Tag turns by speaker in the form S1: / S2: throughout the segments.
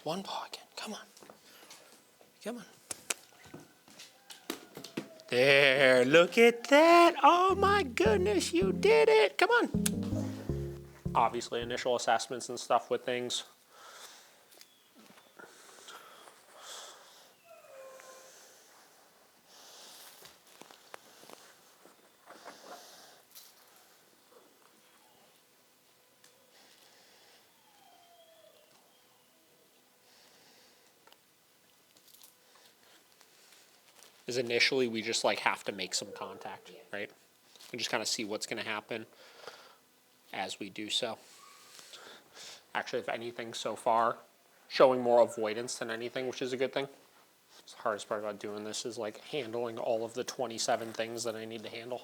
S1: One paw again. Come on. Come on. There, look at that. Oh my goodness, you did it. Come on. Obviously, initial assessments and stuff with things. Is initially we just like have to make some contact, right? And just kind of see what's going to happen as we do so. Actually, if anything so far, showing more avoidance than anything, which is a good thing. The hardest part about doing this is like handling all of the 27 things that I need to handle.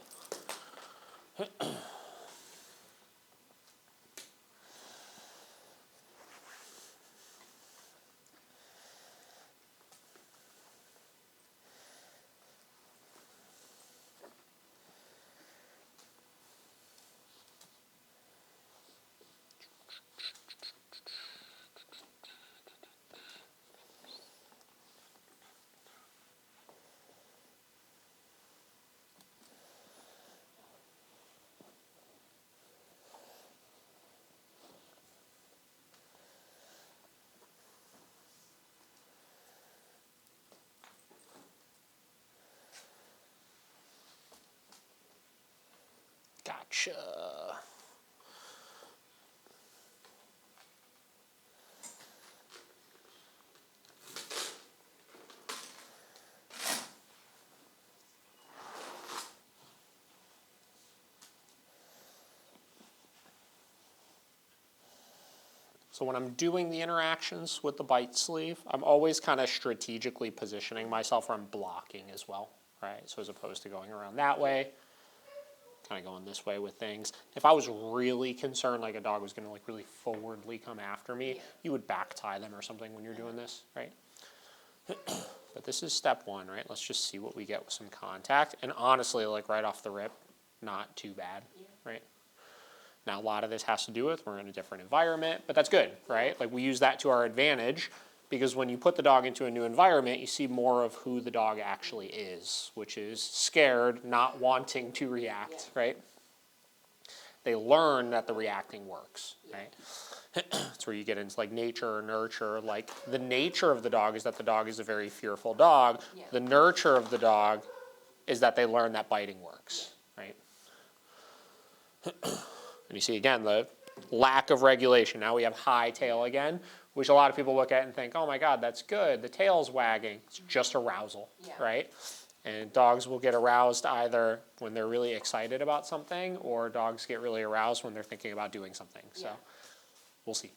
S1: Gotcha. So when I'm doing the interactions with the bite sleeve, I'm always kind of strategically positioning myself where I'm blocking as well, right? So as opposed to going around that way, kind of going this way with things. If I was really concerned, like a dog was going to like really forwardly come after me, you would back tie them or something when you're doing this, right? But this is step one, right? Let's just see what we get with some contact. And honestly, like right off the rip, not too bad, right? Now, a lot of this has to do with we're in a different environment, but that's good, right? Like we use that to our advantage because when you put the dog into a new environment, you see more of who the dog actually is, which is scared, not wanting to react, right? They learn that the reacting works, right? That's where you get into like nature or nurture. Like the nature of the dog is that the dog is a very fearful dog. The nurture of the dog is that they learn that biting works, right? And you see again the lack of regulation. Now we have high tail again, which a lot of people look at and think, oh my God, that's good. The tail's wagging. It's just arousal, right? And dogs will get aroused either when they're really excited about something or dogs get really aroused when they're thinking about doing something. So we'll see,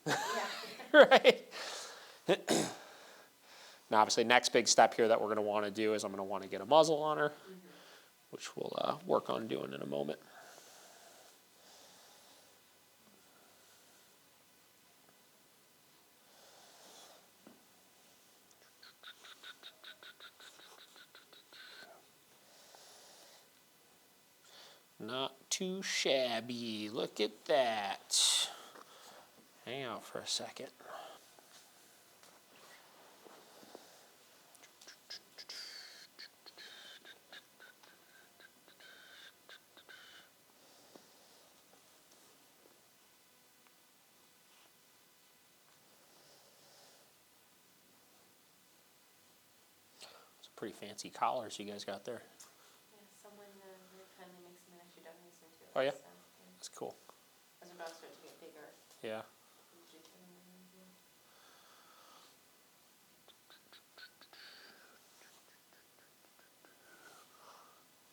S1: right? Now obviously next big step here that we're going to want to do is I'm going to want to get a muzzle on her, which we'll work on doing in a moment. Not too shabby. Look at that. Hang out for a second. Some pretty fancy collars you guys got there.
S2: Someone very kindly makes some extra donations to it.
S1: Oh yeah?
S2: So,
S1: That's cool.
S2: I was about to start to get bigger.
S1: Yeah.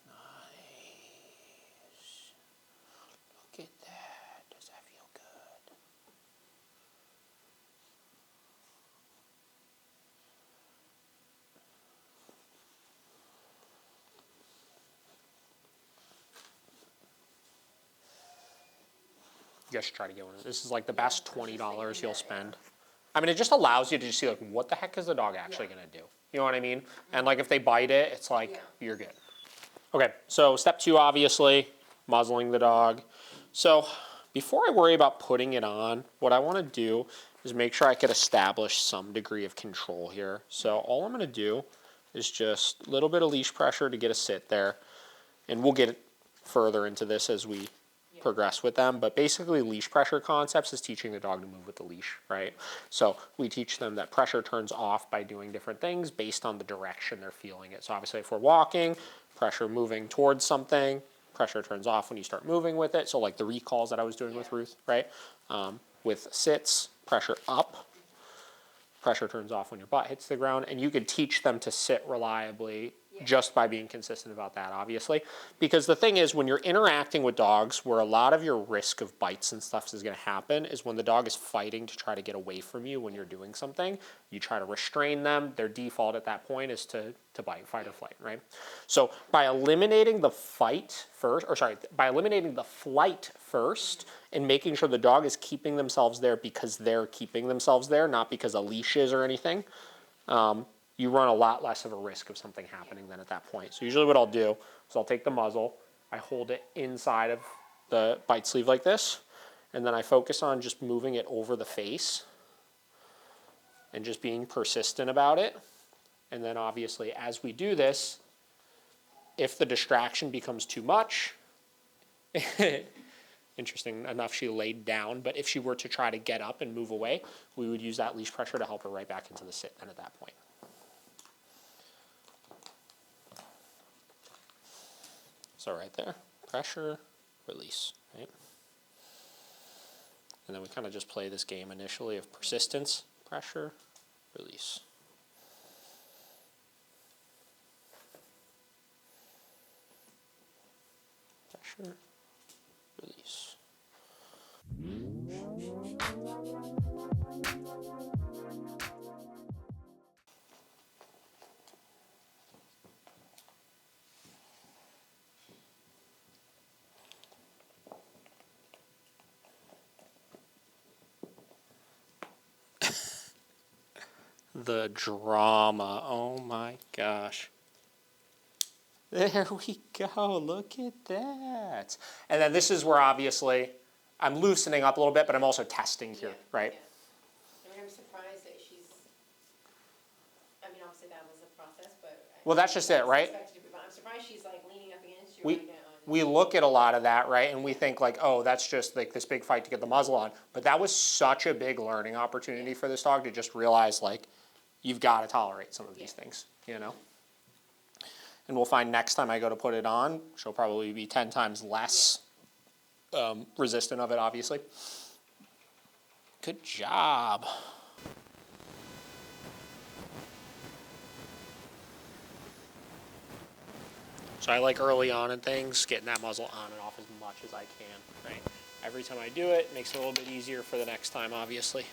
S1: Nice. Look at that. Does that feel good? You guys should try to get one of this. Is like the best $20 you'll spend. I mean, it just allows you to just see like, what the heck is the dog actually going to do? You know what I mean? And like if they bite it, it's like, you're good. Okay, so step two, obviously, muzzling the dog. So before I worry about putting it on, what I want to do is is make sure I could establish some degree of control here. So all I'm going to do is just a little bit of leash pressure to get a sit there. And we'll get further into this as we progress with them. But basically, leash pressure concepts is teaching the dog to move with the leash, right? So we teach them that pressure turns off by doing different things based on the direction they're feeling it. So obviously, if we're walking, pressure moving towards something, pressure turns off when you start moving with it. So like the recalls that I was doing with Ruth, right? With sits, pressure up, pressure turns off when your butt hits the ground, and you could teach them to sit reliably just by being consistent about that, obviously. Because the thing is, when you're interacting with dogs, where a lot of your risk of bites and stuff is going to happen is when the dog is fighting to try to get away from you when you're doing something. You try to restrain them. Their default at that point is to bite, fight or flight, right? So by eliminating the flight first, and making sure the dog is keeping themselves there because they're keeping themselves there, not because of leashes or anything, you run a lot less of a risk of something happening then at that point. So usually what I'll do is I'll take the muzzle, I hold it inside of the bite sleeve like this, and then I focus on just moving it over the face and just being persistent about it. And then obviously as we do this, if the distraction becomes too much, interesting enough, she laid down, but if she were to try to get up and move away, we would use that leash pressure to help her right back into the sit then at that point. So right there, pressure, release, right? And then we kind of just play this game initially of persistence, pressure, release. Pressure, release. The drama, oh my gosh. There we go, look at that. And then this is where obviously I'm loosening up a little bit, but I'm also testing here, right?
S2: Yeah. I mean, I'm surprised that she's, I mean, obviously that was a process, but.
S1: Well, that's just it, right?
S2: I'm surprised she's like leaning up against you right now.
S1: We look at a lot of that, right, and we think like, oh, that's just like this big fight to get the muzzle on. But that was such a big learning opportunity for this dog to just realize like, you've got to tolerate some of these things, you know? And we'll find next time I go to put it on, she'll probably be 10 times less resistant of it, obviously. Good job. So I like early on in things, getting that muzzle on and off as much as I can, right? Every time I do it, it makes it a little bit easier for the next time, obviously.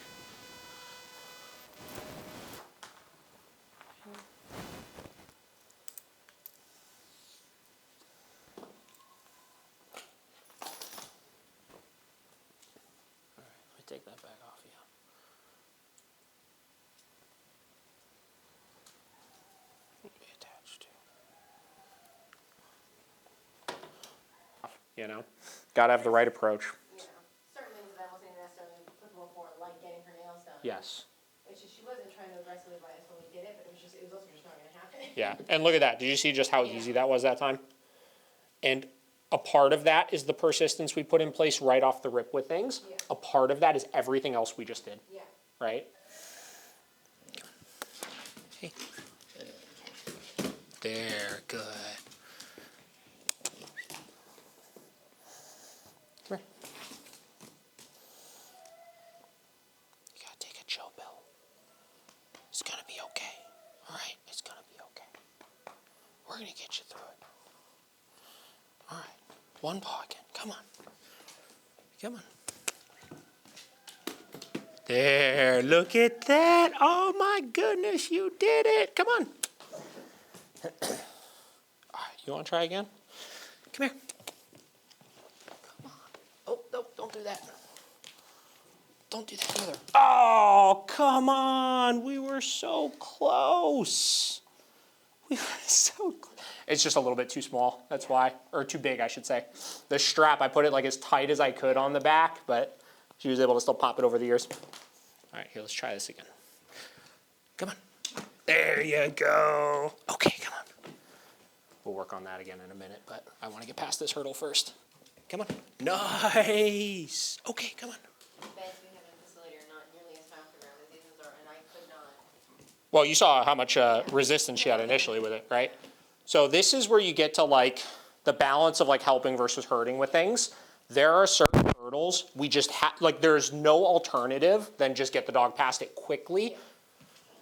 S1: Take that back off, yeah. Be attached to. You know, gotta have the right approach.
S2: You know, certain things that wasn't necessarily applicable for, like getting her nails done.
S1: Yes.
S2: Which is, she wasn't trying to aggressively bite us when we did it, but it was also just not going to happen.
S1: Yeah, and look at that. Did you see just how easy that was that time? And a part of that is the persistence we put in place right off the rip with things.
S2: Yeah.
S1: A part of that is everything else we just did.
S2: Yeah.
S1: Right? Hey. There, good. Come here. You gotta take a chill pill. It's gonna be okay. Alright, it's gonna be okay. We're gonna get you through it. Alright, one paw again. Come on. Come on. There, look at that. Oh my goodness, you did it. Come on. All right, you want to try again? Come here. Come on. Oh, no, don't do that. Don't do that either. Oh, come on. We were so close. We were so close. It's just a little bit too small, that's why. Or too big, I should say. The strap, I put it like as tight as I could on the back, but she was able to still pop it over the ears. All right, here, let's try this again. Come on. There you go. Okay, come on. We'll work on that again in a minute, but I want to get past this hurdle first. Come on. Nice. Okay, come on.
S2: The beds we have in the facility are not nearly as fast around as these ones are, and I could not.
S1: Well, you saw how much resistance she had initially with it, right? So this is where you get to like the balance of like helping versus hurting with things. There are certain hurdles we just have, like there's no alternative than just get the dog past it quickly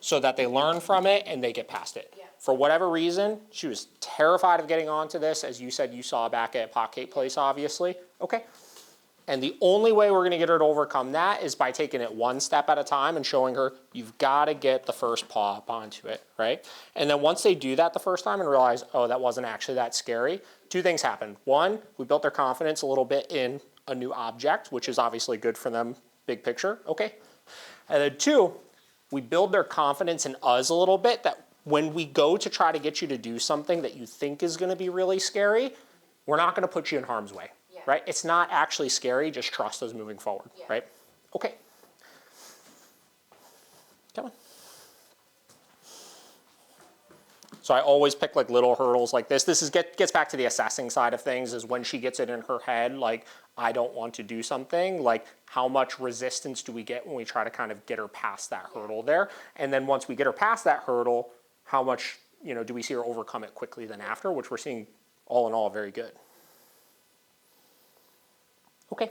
S1: so that they learn from it and they get past it.
S2: Yeah.
S1: For whatever reason, she was terrified of getting onto this, as you said you saw back at Pocket Place, obviously. Okay. And the only way we're going to get her to overcome that is by taking it one step at a time and showing her you've got to get the first paw up onto it, right? And then once they do that the first time and realize, oh, that wasn't actually that scary, two things happen. One, we built their confidence a little bit in a new object, which is obviously good for them, big picture, okay? And then two, we build their confidence in us a little bit that when we go to try to get you to do something that you think is going to be really scary, we're not going to put you in harm's way.
S2: Yeah.
S1: Right? It's not actually scary, just trust us moving forward,
S2: Yeah.
S1: right? Okay. Come on. So I always pick like little hurdles like this. This gets back to the assessing side of things, is when she gets it in her head, like, I don't want to do something, like how much resistance do we get when we try to kind of get her past that hurdle there? And then once we get her past that hurdle, how much, do we see her overcome it quickly then after, which we're seeing all in all very good. Okay.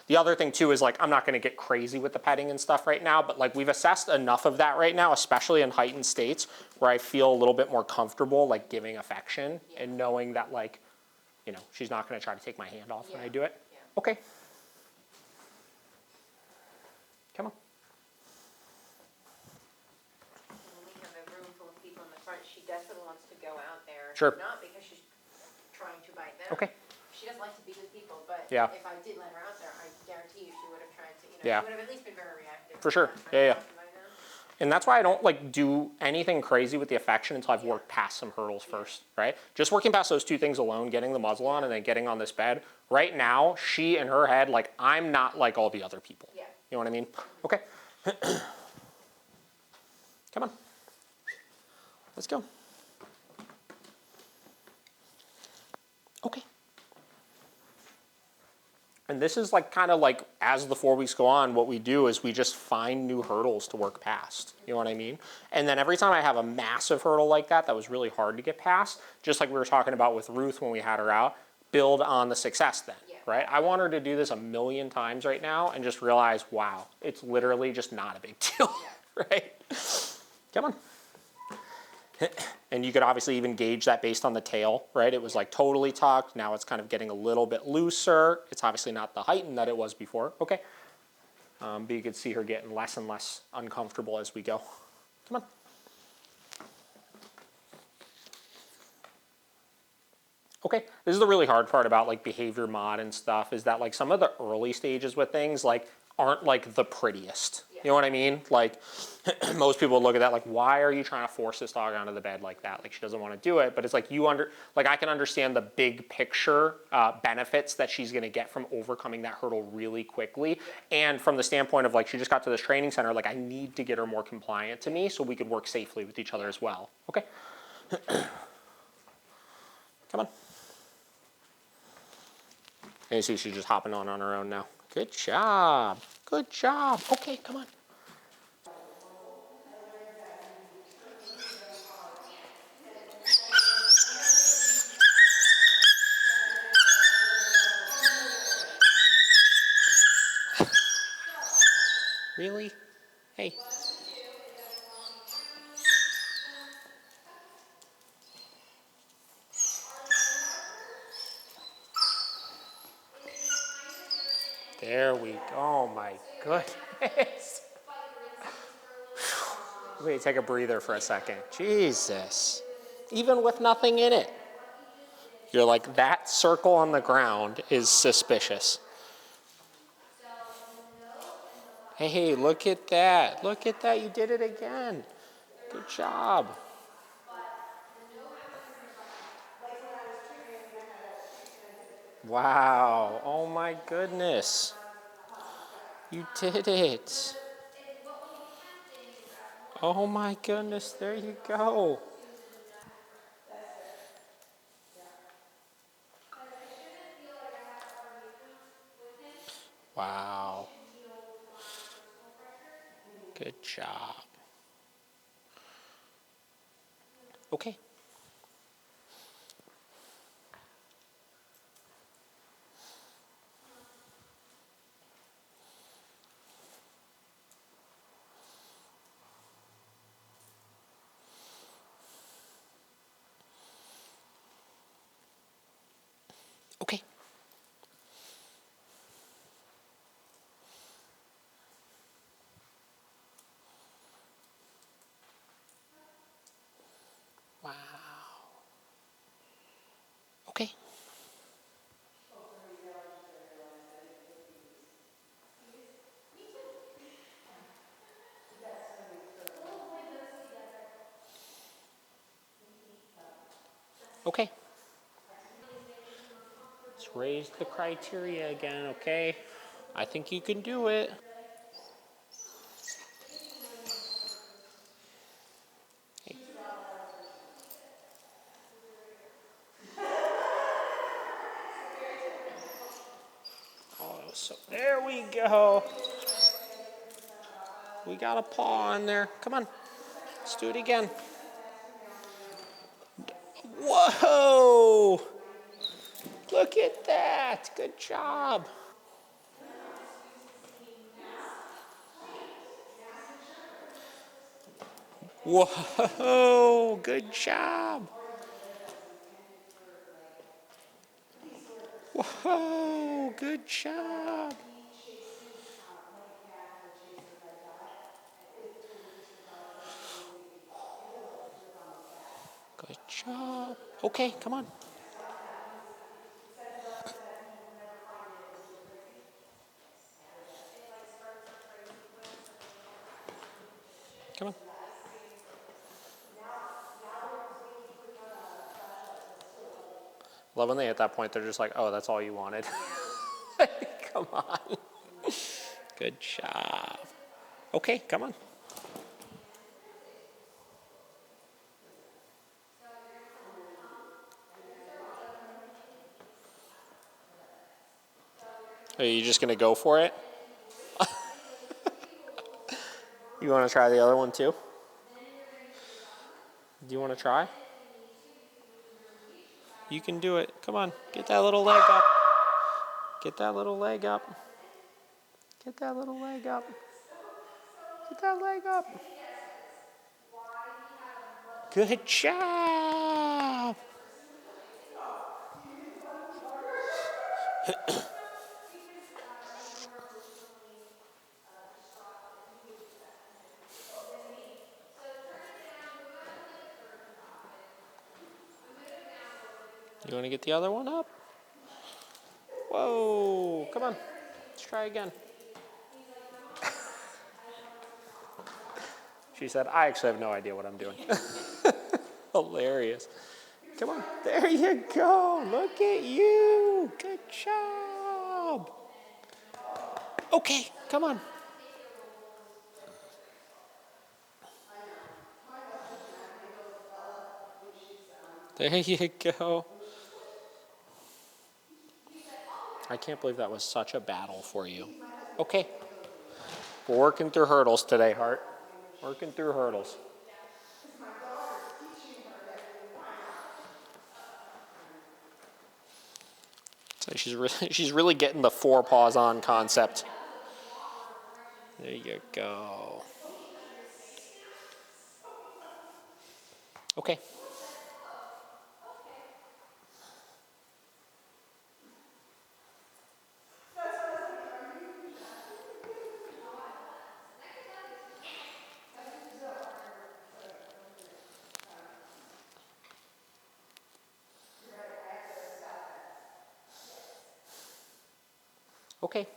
S1: The other thing too is like, I'm not going to get crazy with the petting and stuff right now, but like we've assessed enough of that right now, especially in heightened states where I feel a little bit more comfortable like giving affection and knowing that like, she's not going to try to take my hand off when I do it.
S2: Yeah.
S1: Okay. Come on.
S2: When we have a room full of people in the front, she definitely wants to go out there.
S1: Sure.
S2: Not because she's trying to bite them.
S1: Okay.
S2: She doesn't like to be with people, but
S1: Yeah.
S2: if I did let her out there, I guarantee you she would have tried to,
S1: Yeah.
S2: she would have at least been very reactive.
S1: For sure.
S2: Not
S1: Yeah.
S2: trying to bite them.
S1: And that's why I don't like do anything crazy with the affection until I've worked past some hurdles first, right? Just working past those two things alone, getting the muzzle on and then getting on this bed. Right now, she in her head, like, I'm not like all the other people.
S2: Yeah.
S1: You know what I mean? Okay. Come on. Let's go. Okay. And this is like kind of like as the 4 weeks go on, what we do is we just find new hurdles to work past. You know what I mean? And then every time I have a massive hurdle like that was really hard to get past, just like we were talking about with Ruth when we had her out, build on the success then, right? I want her to do this 1,000,000 times right now and just realize, wow, it's literally just not a big deal, right? Come on. And you could obviously even gauge that based on the tail, right? It was like totally tucked. Now it's kind of getting a little bit looser. It's obviously not the heightened that it was before. Okay. But you could see her getting less and less uncomfortable as we go. Come on. Okay, this is the really hard part about like behavior mod and stuff, is that like some of the early stages with things like aren't like the prettiest. You know what I mean? Like most people look at that like, why are you trying to force this dog onto the bed like that? Like she doesn't want to do it, but it's like I can understand the big picture benefits that she's going to get from overcoming that hurdle really quickly. And from the standpoint of like, she just got to this training center, like I need to get her more compliant to me so we could work safely with each other as well. Okay. Come on. And you see she's just hopping on her own now. Good job. Good job. Okay, come on. Really? Hey. There we go. Oh my goodness. Wait, take a breather for a second. Jesus. Even with nothing in it. You're like, that circle on the ground is suspicious. Hey, look at that. Look at that. You did it again. Good job. Wow. Oh my goodness. You did it. Oh my goodness, there you go. Wow. Good job. Okay. Okay. Wow. Okay. Okay. Let's raise the criteria again, okay? I think you can do it. Hey. Oh, so there we go. We got a paw on there. Come on. Let's do it again. Whoa! Look at that. Good job. Whoa! Good job. Whoa! Good job. Good job. Okay, come on. Come on. Love when they hit that point, they're just like, oh, that's all you wanted. Come on. Good job. Okay, come on. Are you just going to go for it? You want to try the other one too? Do you want to try? You can do it. Come on. Get that little leg up. Get that little leg up. Get that little leg up. Get that leg up. Good job. You want to get the other one up? Whoa. Come on. Let's try again. She said, I actually have no idea what I'm doing. Hilarious. Come on. There you go. Look at you. Good job. Okay. Come on. There you go. I can't believe that was such a battle for you. Okay. We're working through hurdles today, Hart. Working through hurdles. So she's really getting the 4 paws on concept. There you go. Okay. Okay.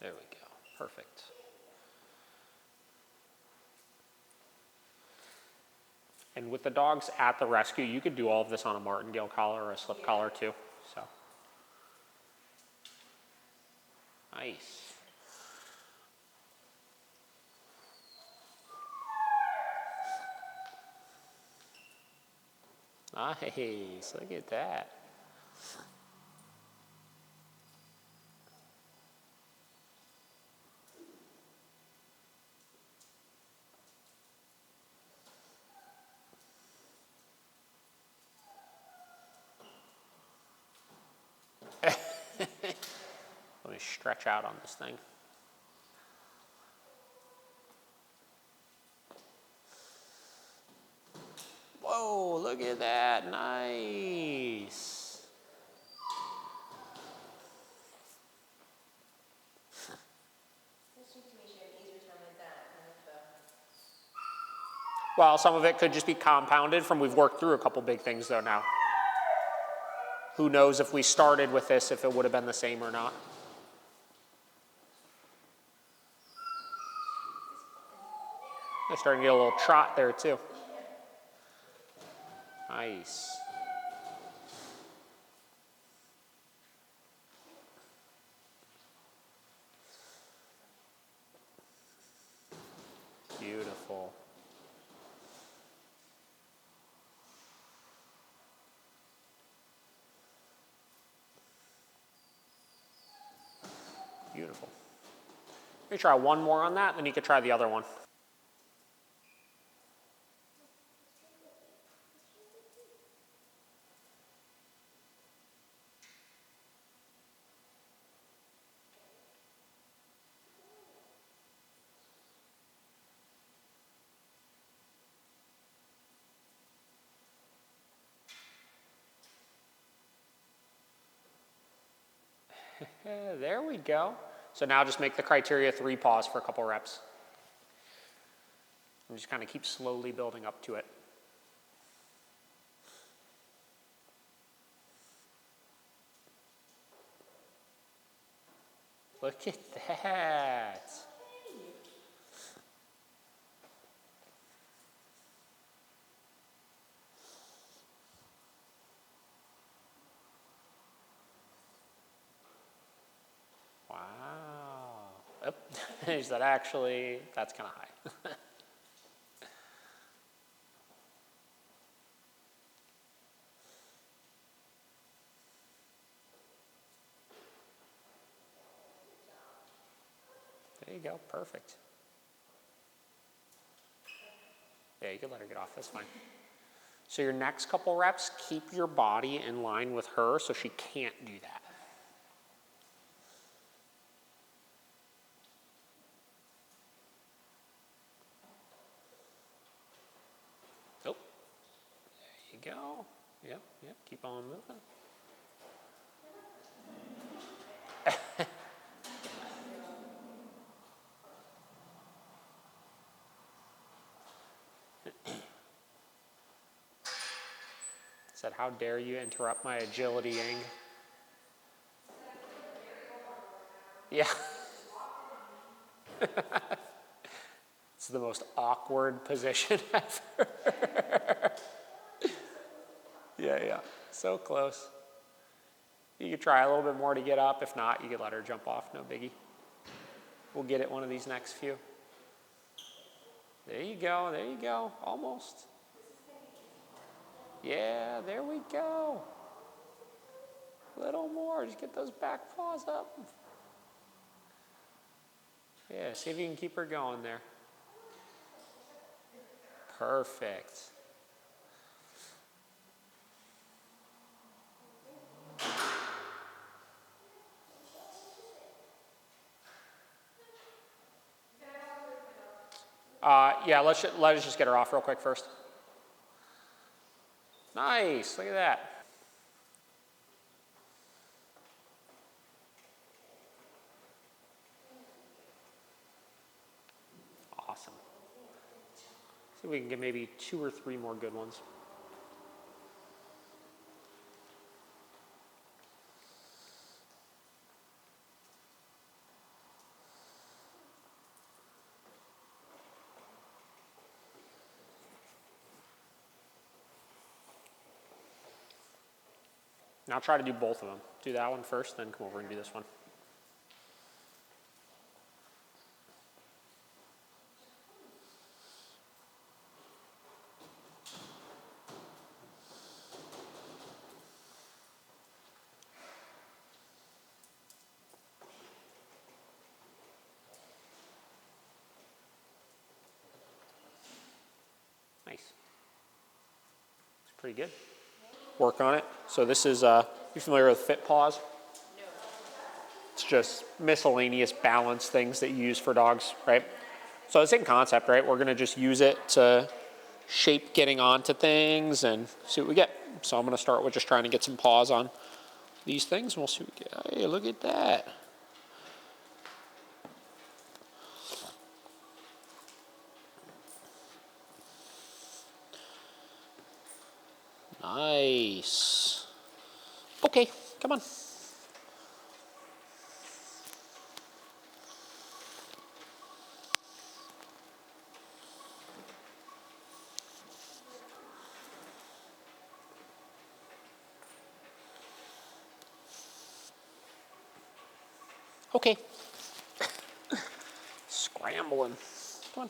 S1: There we go. Perfect. And with the dogs at the rescue, you could do all of this on a martingale collar or a slip collar too. So nice. Nice. Look at that. Let me stretch out on this thing. Whoa, look at that. Nice. Well, some of it could just be compounded from we've worked through a couple big things though now. Who knows if we started with this, if it would have been the same or not. They're starting to get a little trot there too. Nice. Beautiful. Beautiful. Let me try one more on that, then you could try the other one. There we go. So now just make the criteria 3 paws for a couple reps. And just kind of keep slowly building up to it. Look at that. Wow. Oh, is that actually, that's kind of high. There you go, perfect. Yeah, you can let her get off, that's fine. So your next couple reps, keep your body in line with her so she can't do that. Oh, there you go. Yep, keep on moving. Said, how dare you interrupt my agility-ing? Yeah. It's the most awkward position ever. Yeah. So close. You could try a little bit more to get up. If not, you could let her jump off, no biggie. We'll get it one of these next few. There you go, almost. Yeah, there we go. A little more, just get those back paws up. Yeah, see if you can keep her going there. Perfect. Yeah, let us just get her off real quick first. Nice, look at that. Awesome. See if we can get maybe 2 or 3 more good ones. Now try to do both of them. Do that one first, then come over and do this one. Nice. It's pretty good. Work on it. So this is, you familiar with Fit Paws?
S2: No.
S1: It's just miscellaneous balance things that you use for dogs, right? So the same concept, right? We're gonna just use it to shape getting onto things and see what we get. So I'm gonna start with just trying to get some paws on these things and we'll see what we get. Hey, look at that. Nice. Okay, come on. Okay. Scrambling. Come on.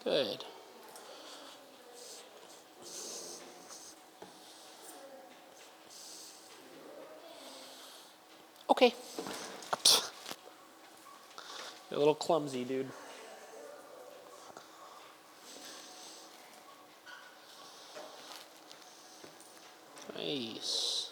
S1: Good. Okay. You're a little clumsy, dude. Nice.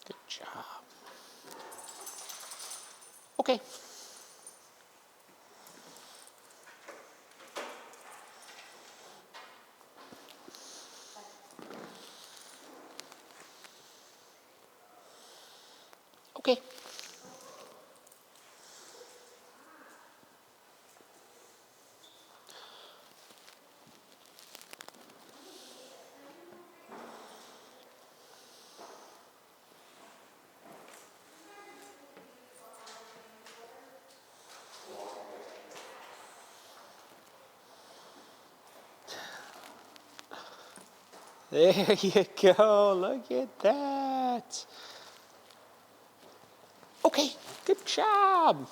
S1: Good job. Okay. Okay. There you go. Look at that. Okay. Good job.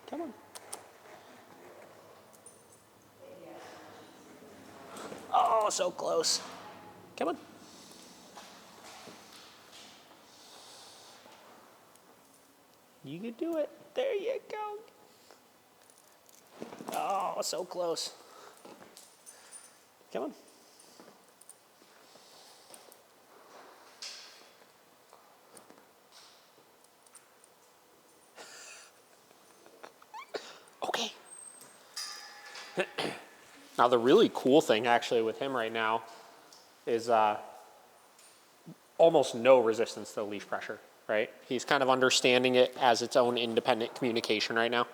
S1: Come on. Oh, so close. Come on. You can do it. There you go. Oh, so close. Come on. Okay. Now the really cool thing actually with him right now is almost no resistance to the leash pressure, right? He's kind of understanding it as its own independent communication right now.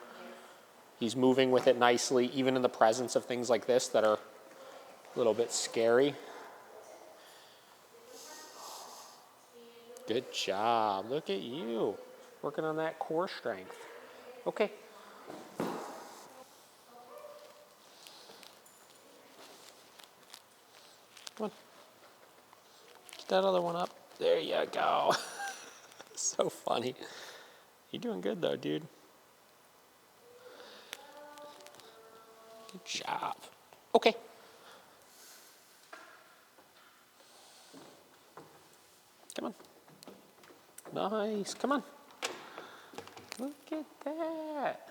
S1: He's moving with it nicely, even in the presence of things like this that are a little bit scary. Good job. Look at you. Working on that core strength. Okay. Come on. Get that other one up. There you go. So funny. You're doing good though, dude. Good job. Okay. Come on. Nice. Come on. Look at that.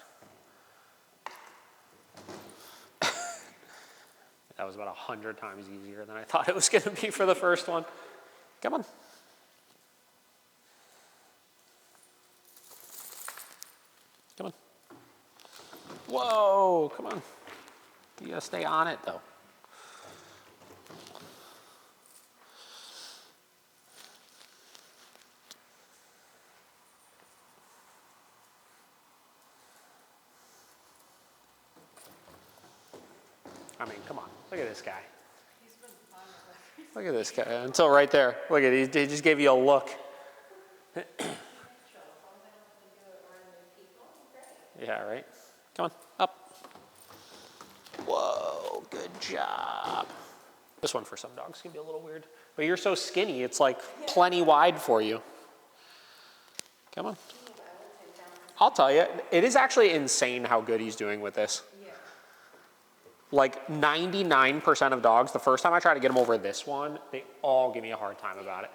S1: That was about 100 times easier than I thought it was going to be for the first one. Come on. Come on. Whoa, come on. You gotta stay on it though. I mean, come on, look at this guy. Look at this guy, until right there. Look at it, he just gave you a look. Yeah, right? Come on, up. Whoa, good job. This one for some dogs can be a little weird. But you're so skinny, it's like plenty wide for you. Come on. I'll tell you, it is actually insane how good he's doing with this. Like 99% of dogs, the first time I try to get them over this one, they all give me a hard time about it.